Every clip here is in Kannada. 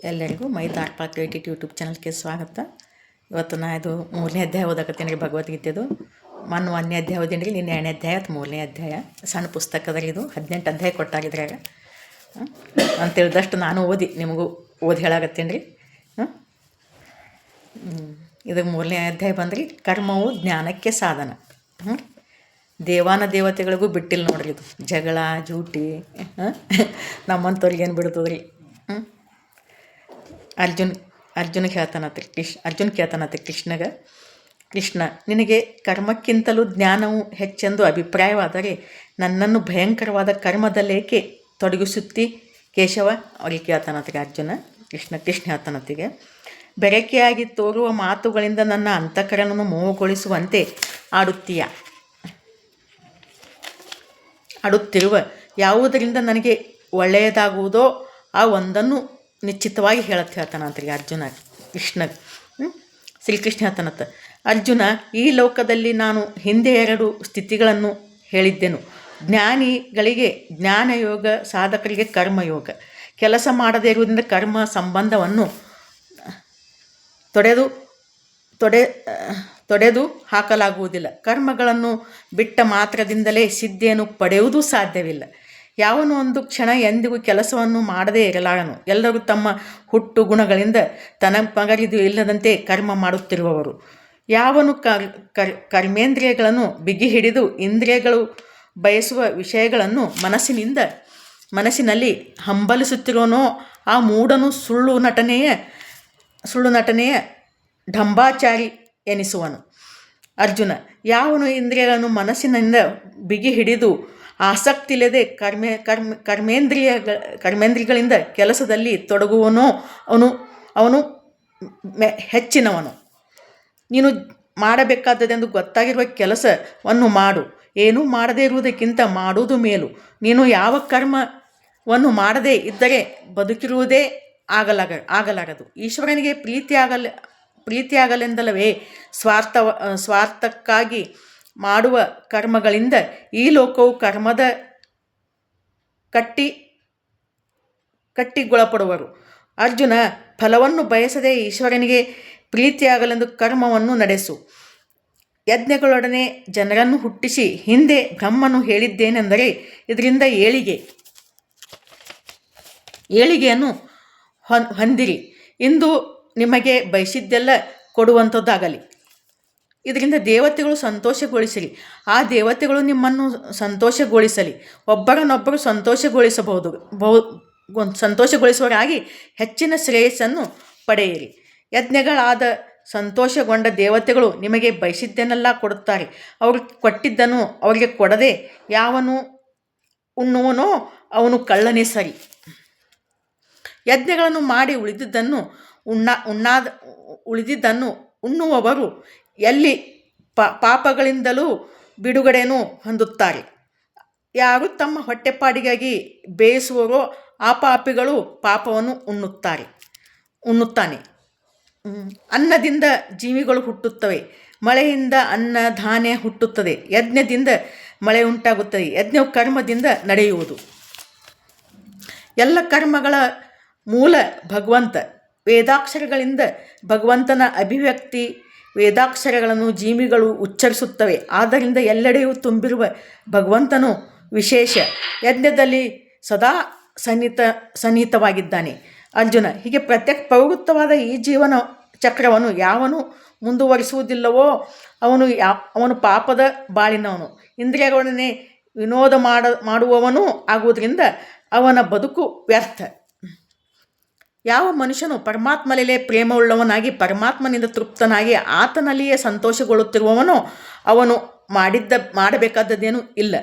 ಎಲ್ಲರಿಗೂ ಮೈ ದಾರ್ಪಾ ಕ್ರಿಯೇಟಿವ್ ಯೂಟ್ಯೂಬ್ ಚಾನಲ್ಗೆ ಸ್ವಾಗತ. ಇವತ್ತು ನಾ ಇದು 3ನೇ ಅಧ್ಯಾಯ ಓದಕತ್ತೀನಿ ರೀ, ಭಗವದ್ಗೀತೆದು. ಮೊನ್ನೆ 1ನೇ ಅಧ್ಯಾಯ ಓದೀನಿ ರೀ, ನಿನ್ನೆ 2ನೇ ಅಧ್ಯಾಯ, 3ನೇ ಅಧ್ಯಾಯ. ಸಣ್ಣ ಪುಸ್ತಕದ ರೀ ಇದು, 18 ಅಧ್ಯಾಯ ಕೊಟ್ಟಾಗಿದ್ರಾಗ ಅಂತೇಳಿದಷ್ಟು ನಾನು ಓದಿ ನಿಮಗೂ ಓದಿ ಹೇಳಾಕತ್ತೀನಿ ರೀ. ಇದಕ್ಕೆ 3ನೇ ಅಧ್ಯಾಯ ಬಂದ್ರಿ, ಕರ್ಮವು ಜ್ಞಾನಕ್ಕೆ ಸಾಧನ. ದೇವಾನ ದೇವತೆಗಳಿಗೂ ಬಿಟ್ಟಿಲ್ಲ ನೋಡ್ರಿ ಇದು, ಜಗಳ ಜೂಟಿ ನಮ್ಮಂಥವ್ರಿಗೆ ಏನು ಬಿಡ್ತದ್ರಿ. ಅರ್ಜುನ್ ಕೇಳ್ತಾನತ್ತೆ ಕೃಷ್ಣಗೆ, ಕೃಷ್ಣ, ನಿನಗೆ ಕರ್ಮಕ್ಕಿಂತಲೂ ಜ್ಞಾನವು ಹೆಚ್ಚೆಂದು ಅಭಿಪ್ರಾಯವಾದರೆ ನನ್ನನ್ನು ಭಯಂಕರವಾದ ಕರ್ಮದಲ್ಲೇಕೆ ತೊಡಗಿಸುತ್ತಿ ಕೇಶವ? ಅವ್ರಿಗೆ ಕೇಳ್ತಾನತ್ತಿಗೆ ಅರ್ಜುನ. ಕೃಷ್ಣ ಹೇಳ್ತಾನತ್ತಿಗೆ, ಬೆರಕೆಯಾಗಿ ತೋರುವ ಮಾತುಗಳಿಂದ ನನ್ನ ಅಂತಃಕರಣವನ್ನು ಮೋಹಗೊಳಿಸುವಂತೆ ಆಡುತ್ತಿರುವ ಯಾವುದರಿಂದ ನನಗೆ ಒಳ್ಳೆಯದಾಗುವುದೋ ಆ ಒಂದನ್ನು ನಿಶ್ಚಿತವಾಗಿ ಹೇಳ್ತಾನಂತ್ರಿ ಅರ್ಜುನ ಕೃಷ್ಣಗೆ. ಶ್ರೀಕೃಷ್ಣ ಹೇಳ್ತಾನತ್ತ, ಅರ್ಜುನ, ಈ ಲೋಕದಲ್ಲಿ ನಾನು ಹಿಂದೆ 2 ಸ್ಥಿತಿಗಳನ್ನು ಹೇಳಿದ್ದೆನು. ಜ್ಞಾನಿಗಳಿಗೆ ಜ್ಞಾನಯೋಗ, ಸಾಧಕರಿಗೆ ಕರ್ಮಯೋಗ. ಕೆಲಸ ಮಾಡದೇ ಇರುವುದರಿಂದ ಕರ್ಮ ಸಂಬಂಧವನ್ನು ತೊಡೆದು ಹಾಕಲಾಗುವುದಿಲ್ಲ. ಕರ್ಮಗಳನ್ನು ಬಿಟ್ಟ ಮಾತ್ರದಿಂದಲೇ ಸಿದ್ಧಿಯನ್ನು ಪಡೆಯುವುದೂ ಸಾಧ್ಯವಿಲ್ಲ. ಯಾವನು ಒಂದು ಕ್ಷಣ ಎಂದಿಗೂ ಕೆಲಸವನ್ನು ಮಾಡದೇ ಇರಲಾರನು. ಎಲ್ಲರೂ ತಮ್ಮ ಹುಟ್ಟು ಗುಣಗಳಿಂದ ತನಪಗರಿದು ಇಲ್ಲದಂತೆ ಕರ್ಮ ಮಾಡುತ್ತಿರುವವರು. ಯಾವನು ಕರ್ಮೇಂದ್ರಿಯಗಳನ್ನು ಬಿಗಿ ಹಿಡಿದು ಇಂದ್ರಿಯಗಳು ಬಯಸುವ ವಿಷಯಗಳನ್ನು ಮನಸ್ಸಿನಲ್ಲಿ ಹಂಬಲಿಸುತ್ತಿರೋನೋ ಆ ಮೂಢನು ಸುಳ್ಳು ನಟನೆಯ ಢಂಬಾಚಾರಿ ಎನಿಸುವನು. ಅರ್ಜುನ, ಯಾವನು ಇಂದ್ರಿಯಗಳನ್ನು ಮನಸ್ಸಿನಿಂದ ಬಿಗಿ ಹಿಡಿದು ಆಸಕ್ತಿ ಇಲ್ಲದೆ ಕರ್ಮೇಂದ್ರಿಯಗಳಿಂದ ಕೆಲಸದಲ್ಲಿ ತೊಡಗುವನೋ ಅವನು ಹೆಚ್ಚಿನವನು. ನೀನು ಮಾಡಬೇಕಾದದೆಂದು ಗೊತ್ತಾಗಿರುವ ಕೆಲಸವನ್ನು ಮಾಡು. ಏನೂ ಮಾಡದೇ ಇರುವುದಕ್ಕಿಂತ ಮಾಡುವುದು ಮೇಲು. ನೀನು ಯಾವ ಕರ್ಮವನ್ನು ಮಾಡದೇ ಇದ್ದರೆ ಬದುಕಿರುವುದೇ ಆಗಲಾರದು. ಈಶ್ವರನಿಗೆ ಪ್ರೀತಿಯಾಗಲೆಂದಲವೇ ಸ್ವಾರ್ಥಕ್ಕಾಗಿ ಮಾಡುವ ಕರ್ಮಗಳಿಂದ ಈ ಲೋಕವು ಕರ್ಮದ ಕಟ್ಟಿಗೊಳಪಡುವರು. ಅರ್ಜುನ, ಫಲವನ್ನು ಬಯಸದೆ ಈಶ್ವರನಿಗೆ ಪ್ರೀತಿಯಾಗಲೆಂದು ಕರ್ಮವನ್ನು ನಡೆಸು. ಯಜ್ಞಗಳೊಡನೆ ಜನರನ್ನು ಹುಟ್ಟಿಸಿ ಹಿಂದೆ ಬ್ರಹ್ಮನು ಹೇಳಿದ್ದೇನೆಂದರೆ, ಇದರಿಂದ ಏಳಿಗೆಯನ್ನು ಹೊಂದಿರಿ. ಇಂದು ನಿಮಗೆ ಬಯಸಿದ್ದೆಲ್ಲ ಕೊಡುವಂಥದ್ದಾಗಲಿ. ಇದರಿಂದ ದೇವತೆಗಳು ಸಂತೋಷಗೊಳಿಸಲಿ. ಆ ದೇವತೆಗಳು ನಿಮ್ಮನ್ನು ಸಂತೋಷಗೊಳಿಸಲಿ. ಒಬ್ಬರನ್ನೊಬ್ಬರು ಸಂತೋಷಗೊಳಿಸುವರಾಗಿ ಹೆಚ್ಚಿನ ಶ್ರೇಯಸ್ಸನ್ನು ಪಡೆಯಿರಿ. ಯಜ್ಞಗಳಾದ ಸಂತೋಷಗೊಂಡ ದೇವತೆಗಳು ನಿಮಗೆ ಬಯಸಿದ್ದನ್ನೆಲ್ಲ ಕೊಡುತ್ತಾರೆ. ಅವರು ಕೊಟ್ಟಿದ್ದನ್ನು ಅವರಿಗೆ ಕೊಡದೆ ಯಾವನು ಉಣ್ಣುವನೋ ಅವನು ಕಳ್ಳನೇ ಸರಿ. ಯಜ್ಞಗಳನ್ನು ಮಾಡಿ ಉಳಿದಿದ್ದನ್ನು ಉಣ್ಣುವವರು ಎಲ್ಲಿ ಪಾಪಗಳಿಂದಲೂ ಬಿಡುಗಡೆಯನ್ನು ಹೊಂದುತ್ತಾರೆ. ಯಾರು ತಮ್ಮ ಹೊಟ್ಟೆಪಾಡಿಗಾಗಿ ಬೇಯಿಸುವರೋ ಆ ಪಾಪಿಗಳು ಪಾಪವನ್ನು ಉಣ್ಣುತ್ತಾನೆ. ಅನ್ನದಿಂದ ಜೀವಿಗಳು ಹುಟ್ಟುತ್ತವೆ. ಮಳೆಯಿಂದ ಅನ್ನ ಧಾನ್ಯ ಹುಟ್ಟುತ್ತದೆ. ಯಜ್ಞದಿಂದ ಮಳೆ ಉಂಟಾಗುತ್ತದೆ. ಯಜ್ಞವು ಕರ್ಮದಿಂದ ನಡೆಯುವುದು. ಎಲ್ಲ ಕರ್ಮಗಳ ಮೂಲ ಭಗವಂತ. ವೇದಾಕ್ಷರಗಳಿಂದ ಭಗವಂತನ ಅಭಿವ್ಯಕ್ತಿ. ವೇದಾಕ್ಷರಗಳನ್ನು ಜೀವಿಗಳು ಉಚ್ಚರಿಸುತ್ತವೆ. ಆದ್ದರಿಂದ ಎಲ್ಲೆಡೆಯೂ ತುಂಬಿರುವ ಭಗವಂತನು ವಿಶೇಷ. ಯಜ್ಞದಲ್ಲಿ ಸದಾ ಸನ್ನಿಹಿತವಾಗಿದ್ದಾನೆ. ಅರ್ಜುನ, ಹೀಗೆ ಪ್ರವೃತ್ತವಾದ ಈ ಜೀವನ ಚಕ್ರವನ್ನು ಯಾವನು ಮುಂದುವರಿಸುವುದಿಲ್ಲವೋ ಅವನು ಪಾಪದ ಬಾಳಿನವನು. ಇಂದ್ರಿಯಗಳೊಡನೆ ವಿನೋದ ಮಾಡುವವನೂ ಆಗುವುದರಿಂದ ಅವನ ಬದುಕು ವ್ಯರ್ಥ. ಯಾವ ಮನುಷ್ಯನು ಪರಮಾತ್ಮನಲ್ಲೇ ಪ್ರೇಮವುಳ್ಳವನಾಗಿ ಪರಮಾತ್ಮನಿಂದ ತೃಪ್ತನಾಗಿ ಆತನಲ್ಲಿಯೇ ಸಂತೋಷಗೊಳ್ಳುತ್ತಿರುವವನೋ ಅವನು ಮಾಡಬೇಕಾದದ್ದೇನೂ ಇಲ್ಲ.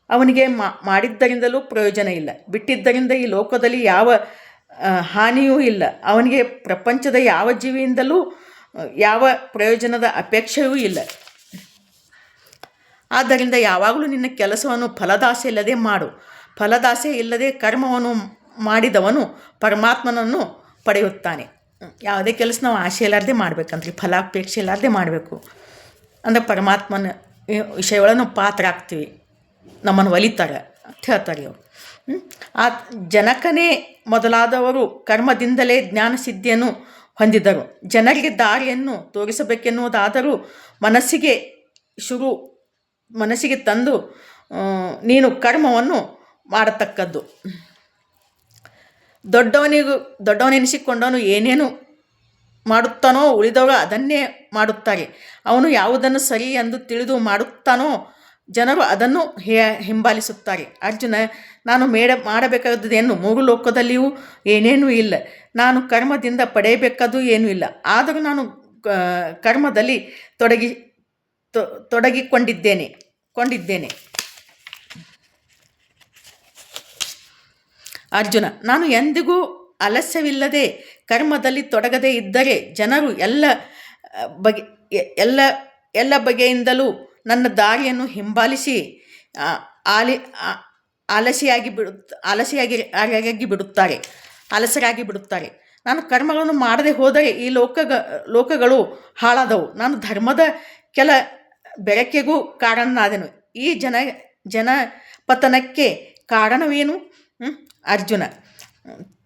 ಅವನಿಗೆ ಮಾಡಿದ್ದರಿಂದಲೂ ಪ್ರಯೋಜನ ಇಲ್ಲ. ಬಿಟ್ಟಿದ್ದರಿಂದ ಈ ಲೋಕದಲ್ಲಿ ಯಾವ ಹಾನಿಯೂ ಇಲ್ಲ. ಅವನಿಗೆ ಪ್ರಪಂಚದ ಯಾವ ಜೀವಿಯಿಂದಲೂ ಯಾವ ಪ್ರಯೋಜನದ ಅಪೇಕ್ಷೆಯೂ ಇಲ್ಲ. ಆದ್ದರಿಂದ ಯಾವಾಗಲೂ ನಿನ್ನ ಕೆಲಸವನ್ನು ಫಲದಾಸೆ ಇಲ್ಲದೆ ಮಾಡು. ಫಲದಾಸೆ ಇಲ್ಲದೆ ಕರ್ಮವನ್ನು ಮಾಡಿದವನು ಪರಮಾತ್ಮನನ್ನು ಪಡೆಯುತ್ತಾನೆ. ಯಾವುದೇ ಕೆಲಸ ನಾವು ಆಸೆ ಇಲ್ಲಾರ್ದೆ ಮಾಡ್ಬೇಕಂತ್ರಿ, ಫಲಾಪೇಕ್ಷೆ ಇಲ್ಲಾರ್ದೆ ಮಾಡಬೇಕು. ಅಂದರೆ ಪರಮಾತ್ಮನ ವಿಷಯಗಳನ್ನು ಪಾತ್ರ ಆಗ್ತೀವಿ, ನಮ್ಮನ್ನು ಒಲಿತಾರೆ ಅಂತ ಹೇಳ್ತಾರೆ ಅವರು. ಆ ಜನಕನೇ ಮೊದಲಾದವರು ಕರ್ಮದಿಂದಲೇ ಜ್ಞಾನಸಿದ್ಧಿಯನ್ನು ಹೊಂದಿದರು. ಜನರಿಗೆ ದಾರಿಯನ್ನು ತೋರಿಸಬೇಕೆನ್ನುವುದಾದರೂ ಮನಸ್ಸಿಗೆ ತಂದು ನೀನು ಕರ್ಮವನ್ನು ಮಾಡತಕ್ಕದ್ದು. ದೊಡ್ಡವನೆನಿಸಿಕೊಂಡವನು ಏನೇನು ಮಾಡುತ್ತಾನೋ ಉಳಿದವರು ಅದನ್ನೇ ಮಾಡುತ್ತಾರೆ. ಅವನು ಯಾವುದನ್ನು ಸರಿ ಎಂದು ತಿಳಿದು ಮಾಡುತ್ತಾನೋ ಜನರು ಅದನ್ನು ಹಿಂಬಾಲಿಸುತ್ತಾರೆ. ಅರ್ಜುನ, ನಾನು ಮಾಡಬೇಕಾದದ್ದೇನು? 3 ಲೋಕದಲ್ಲಿಯೂ ಏನೇನೂ ಇಲ್ಲ. ನಾನು ಕರ್ಮದಿಂದ ಪಡೆಯಬೇಕಾದ್ದು ಏನೂ ಇಲ್ಲ. ಆದರೂ ನಾನು ಕರ್ಮದಲ್ಲಿ ತೊಡಗಿಕೊಂಡಿದ್ದೇನೆ. ಅರ್ಜುನ, ನಾನು ಎಂದಿಗೂ ಆಲಸ್ಯವಿಲ್ಲದೆ ಕರ್ಮದಲ್ಲಿ ತೊಡಗದೇ ಇದ್ದರೆ ಜನರು ಎಲ್ಲ ಬಗೆಯಿಂದಲೂ ನನ್ನ ದಾರಿಯನ್ನು ಹಿಂಬಾಲಿಸಿ ಆಲಸ್ಯರಾಗಿ ಬಿಡುತ್ತಾರೆ. ನಾನು ಕರ್ಮಗಳನ್ನು ಮಾಡದೆ ಹೋದರೆ ಈ ಲೋಕಗಳು ಹಾಳಾದವು. ನಾನು ಧರ್ಮದ ಕೆಲ ಬೆಳಕಿಗೂ ಕಾರಣನಾದೆನು. ಈ ಜನಪತನಕ್ಕೆ ಕಾರಣವೇನು? ಅರ್ಜುನ,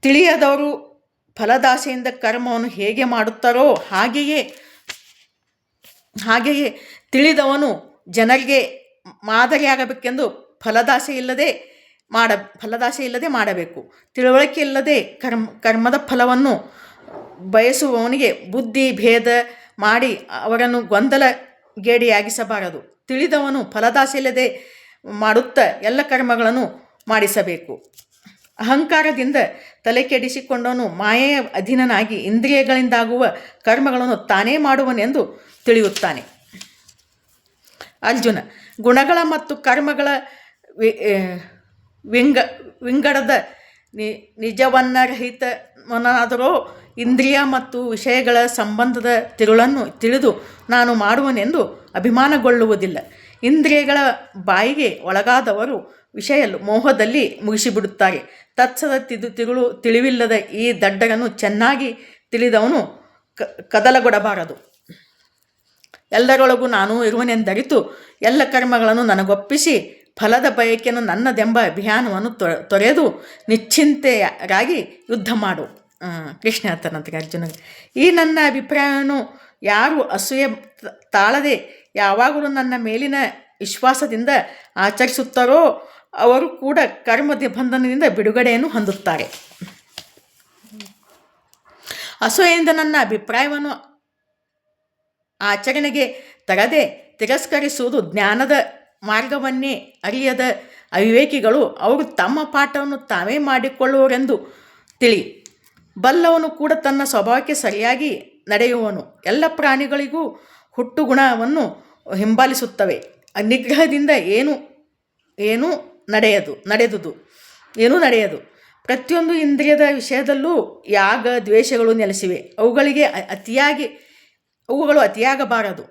ತಿಳಿಯದವರು ಫಲದಾಸೆಯಿಂದ ಕರ್ಮವನ್ನು ಹೇಗೆ ಮಾಡುತ್ತಾರೋ ಹಾಗೆಯೇ ತಿಳಿದವನು ಜನರಿಗೆ ಮಾದರಿಯಾಗಬೇಕೆಂದು ಫಲದಾಸೆ ಇಲ್ಲದೆ ಮಾಡಬೇಕು. ತಿಳುವಳಿಕೆ ಇಲ್ಲದೆ ಕರ್ಮದ ಫಲವನ್ನು ಬಯಸುವವನಿಗೆ ಬುದ್ಧಿ ಭೇದ ಮಾಡಿ ಅವರನ್ನು ಗೊಂದಲಗೇಡಿಯಾಗಿಸಬಾರದು. ತಿಳಿದವನು ಫಲದಾಸೆ ಇಲ್ಲದೆ ಮಾಡುತ್ತಾ ಎಲ್ಲ ಕರ್ಮಗಳನ್ನು ಮಾಡಿಸಬೇಕು. ಅಹಂಕಾರದಿಂದ ತಲೆ ಕೆಡಿಸಿಕೊಂಡವನು ಮಾಯೆಯ ಅಧೀನನಾಗಿ ಇಂದ್ರಿಯಗಳಿಂದಾಗುವ ಕರ್ಮಗಳನ್ನು ತಾನೇ ಮಾಡುವನೆಂದು ತಿಳಿಯುತ್ತಾನೆ. ಅರ್ಜುನ, ಗುಣಗಳ ಮತ್ತು ಕರ್ಮಗಳ ವಿಂಗಡದ ನಿಜವನ್ನರಹಿತವನಾದರೋ ಇಂದ್ರಿಯ ಮತ್ತು ವಿಷಯಗಳ ಸಂಬಂಧದ ತಿರುಳನ್ನು ತಿಳಿದು ನಾನು ಮಾಡುವನೆಂದು ಅಭಿಮಾನಗೊಳ್ಳುವುದಿಲ್ಲ. ಇಂದ್ರಿಯಗಳ ಬಾಯಿಗೆ ಒಳಗಾದವರು ವಿಷಯ ಮೋಹದಲ್ಲಿ ಮುಗಿಸಿಬಿಡುತ್ತಾರೆ. ತತ್ಸದ ತಿಳಿವಿಲ್ಲದ ಈ ದಡ್ಡರನ್ನು ಚೆನ್ನಾಗಿ ತಿಳಿದವನು ಕದಲಗೊಡಬಾರದು. ಎಲ್ಲರೊಳಗೂ ನಾನು ಇರುವನೆಂದರಿತು ಎಲ್ಲ ಕರ್ಮಗಳನ್ನು ನನಗೊಪ್ಪಿಸಿ ಫಲದ ಬಯಕೆಯನ್ನು ನನ್ನದೆಂಬ ಅಭಿಯಾನವನ್ನು ತೊರೆದು ನಿಶ್ಚಿಂತೆಯಾಗಿ ಯುದ್ಧ ಮಾಡು. ಕೃಷ್ಣ ಹೇಳ್ತಾನಂತೆ ಅರ್ಜುನಗೆ, ಈ ನನ್ನ ಅಭಿಪ್ರಾಯವನ್ನು ಯಾರು ಅಸೂಯೆ ತಾಳದೆ ಯಾವಾಗಲೂ ನನ್ನ ಮೇಲಿನ ವಿಶ್ವಾಸದಿಂದ ಆಚರಿಸುತ್ತಾರೋ ಅವರು ಕೂಡ ಕರ್ಮ ಬಂಧನದಿಂದ ಬಿಡುಗಡೆಯನ್ನು ಹೊಂದುತ್ತಾರೆ. ಅಸೂಯೆಯಿಂದ ನನ್ನ ಅಭಿಪ್ರಾಯವನ್ನು ಆಚರಣೆಗೆ ತರದೆ ತಿರಸ್ಕರಿಸುವುದು ಜ್ಞಾನದ ಮಾರ್ಗವನ್ನೇ ಅರಿಯದ ಅವಿವೇಕಿಗಳು. ಅವರು ತಮ್ಮ ಪಾಠವನ್ನು ತಾವೇ ಮಾಡಿಕೊಳ್ಳುವರೆಂದು ತಿಳಿ. ಬಲ್ಲವನು ಕೂಡ ತನ್ನ ಸ್ವಭಾವಕ್ಕೆ ಸರಿಯಾಗಿ ನಡೆಯುವನು. ಎಲ್ಲ ಪ್ರಾಣಿಗಳಿಗೂ ಹುಟ್ಟು ಗುಣವನ್ನು ಹಿಂಬಾಲಿಸುತ್ತವೆ. ನಿಗ್ರಹದಿಂದ ಏನೂ ನಡೆಯದು. ಪ್ರತಿಯೊಂದು ಇಂದ್ರಿಯದ ವಿಷಯದಲ್ಲೂ ಯಾಗ ದ್ವೇಷಗಳು ನೆಲೆಸಿವೆ. ಅವುಗಳು ಅತಿಯಾಗಬಾರದು.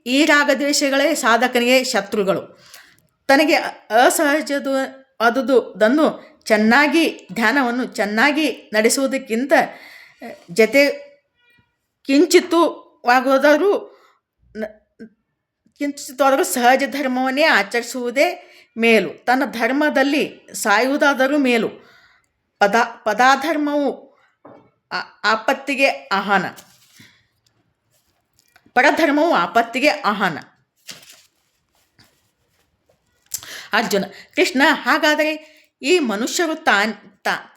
ಈ ರಾಗದ್ವೇಷಗಳೇ ಸಾಧಕನಿಗೆ ಶತ್ರುಗಳು. ತನಗೆ ಅಸಹಜವಾದುದನ್ನು ಧ್ಯಾನವನ್ನು ಚೆನ್ನಾಗಿ ನಡೆಸುವುದಕ್ಕಿಂತ ಕಿಂಚಿತ್ತವಾದರೂ ಸಹಜ ಧರ್ಮವನ್ನೇ ಆಚರಿಸುವುದೇ ಮೇಲು. ತನ್ನ ಧರ್ಮದಲ್ಲಿ ಸಾಯುವುದಾದರೂ ಮೇಲು. ಪದಾಧರ್ಮವು ಆಪತ್ತಿಗೆ ಆಹ್ವಾನ, ಪರಧರ್ಮವು ಆಪತ್ತಿಗೆ ಆಹ್ವಾನ. ಅರ್ಜುನ, ಕೃಷ್ಣ, ಹಾಗಾದರೆ ಈ ಮನುಷ್ಯರು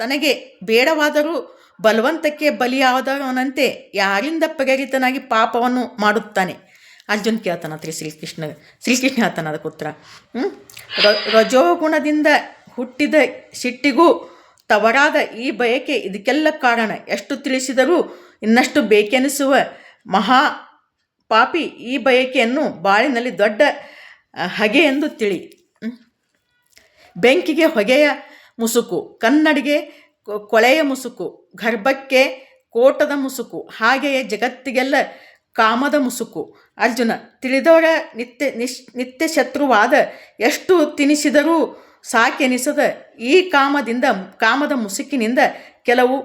ತನಗೆ ಬೇಡವಾದರೂ ಬಲವಂತಕ್ಕೆ ಬಲಿಯಾದವನಂತೆ ಯಾರಿಂದ ಪ್ರೇರಿತನಾಗಿ ಪಾಪವನ್ನು ಮಾಡುತ್ತಾನೆ? ಅರ್ಜುನ್ ಕೇಳ್ತಾನಂತೆ ಶ್ರೀಕೃಷ್ಣ ಹೇಳ್ತಾನ ಅದಕ್ಕೆ ಉತ್ತರ. ರಜೋಗುಣದಿಂದ ಹುಟ್ಟಿದ ಸಿಟ್ಟಿಗೂ ತವರಾದ ಈ ಬಯಕೆ ಇದಕ್ಕೆಲ್ಲ ಕಾರಣ. ಎಷ್ಟು ತಿಳಿಸಿದರೂ ಇನ್ನಷ್ಟು ಬೇಕೆನಿಸುವ ಮಹಾಪಾಪಿ ಈ ಬಯಕೆಯನ್ನು ಬಾಳಿನಲ್ಲಿ ದೊಡ್ಡ ಹಗೆ ಎಂದು ತಿಳಿ. ಬೆಂಕಿಗೆ ಹೊಗೆಯ ಮುಸುಕು, ಕನ್ನಡಿಗೆ ಕೊಳೆಯ ಮುಸುಕು, ಗರ್ಭಕ್ಕೆ ಕೋಟದ ಮುಸುಕು, ಹಾಗೆಯೇ ಜಗತ್ತಿಗೆಲ್ಲ ಕಾಮದ ಮುಸುಕು. ಅರ್ಜುನ, ತಿಳಿದವರ ನಿತ್ಯ ಶತ್ರುವಾದ ಎಷ್ಟು ತಿನಿಸಿದರೂ ಸಾಕೆನಿಸದ ಈ ಕಾಮದ ಮುಸುಕಿನಿಂದ ಕೆಲವು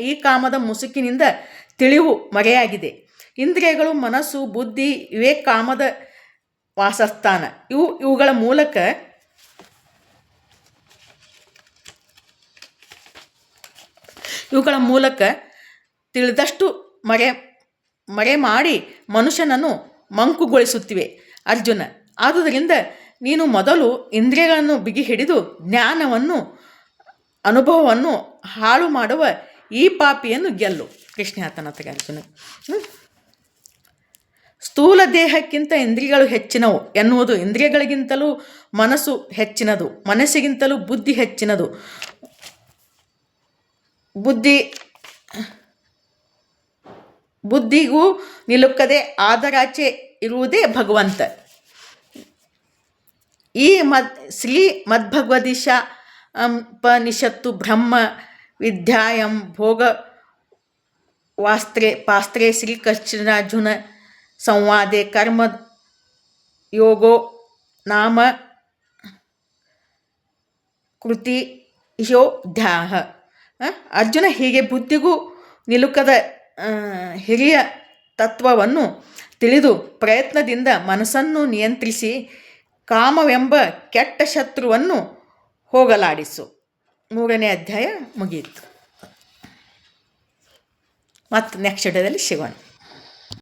ಈ ಕಾಮದ ಮುಸುಕಿನಿಂದ ತಿಳಿವು ಮರೆಯಾಗಿದೆ. ಇಂದ್ರಿಯಗಳು, ಮನಸ್ಸು, ಬುದ್ಧಿ ಇವೇ ಕಾಮದ ವಾಸಸ್ಥಾನ ಇವುಗಳ ಮೂಲಕ ತಿಳಿದಷ್ಟು ಮರೆ ಮಾಡಿ ಮನುಷ್ಯನನ್ನು ಮಂಕುಗೊಳಿಸುತ್ತಿವೆ ಅರ್ಜುನ. ಆದುದರಿಂದ ನೀನು ಮೊದಲು ಇಂದ್ರಿಯಗಳನ್ನು ಬಿಗಿ ಹಿಡಿದು ಜ್ಞಾನವನ್ನು ಅನುಭವವನ್ನು ಹಾಳು ಮಾಡುವ ಈ ಪಾಪಿಯನ್ನು ಗೆಲ್ಲು. ಕೃಷ್ಣ ಹೇಳ್ತಾನಂತೆ ಅರ್ಜುನ. ಸ್ಥೂಲ ದೇಹಕ್ಕಿಂತ ಇಂದ್ರಿಯಗಳು ಹೆಚ್ಚಿನವು ಎನ್ನುವುದು ಇಂದ್ರಿಯಗಳಿಗಿಂತಲೂ ಮನಸ್ಸು ಹೆಚ್ಚಿನದು, ಮನಸ್ಸಿಗಿಂತಲೂ ಬುದ್ಧಿ ಹೆಚ್ಚಿನದು, ಬುದ್ಧಿಗೂ ನಿಲುಕದೆ ಆದರಾಚೆ ಇರುವುದೇ ಭಗವಂತ. ಈ ಶ್ರೀ ಮದ್ಭಗವದ್ಗೀತಾ ಉಪನಿಷತ್ತು ಬ್ರಹ್ಮ ವಿದ್ಯಾಯಂ ಭೋಗ ಪಾಸ್ತ್ರೇ ಶ್ರೀಕೃಷ್ಣಾರ್ಜುನ ಸಂವಾದೆ ಕರ್ಮ ಯೋಗೋ ನಾಮ ಕೃತಿಯೋಧ್ಯಾಹ. ಅರ್ಜುನ ಹೀಗೆ ಬುದ್ಧಿಗೂ ನಿಲುಕದ ಹಿರಿಯ ತತ್ವವನ್ನು ತಿಳಿದು ಪ್ರಯತ್ನದಿಂದ ಮನಸ್ಸನ್ನು ನಿಯಂತ್ರಿಸಿ ಕಾಮವೆಂಬ ಕೆಟ್ಟ ಶತ್ರುವನ್ನು ಹೋಗಲಾಡಿಸು. 3ನೇ ಅಧ್ಯಾಯ ಮುಗಿಯಿತು. ಮತ್ತು ನೆಕ್ಸ್ಟ್ ವಿಡಿಯೋದಲ್ಲಿ ಸಿಗೋಣ.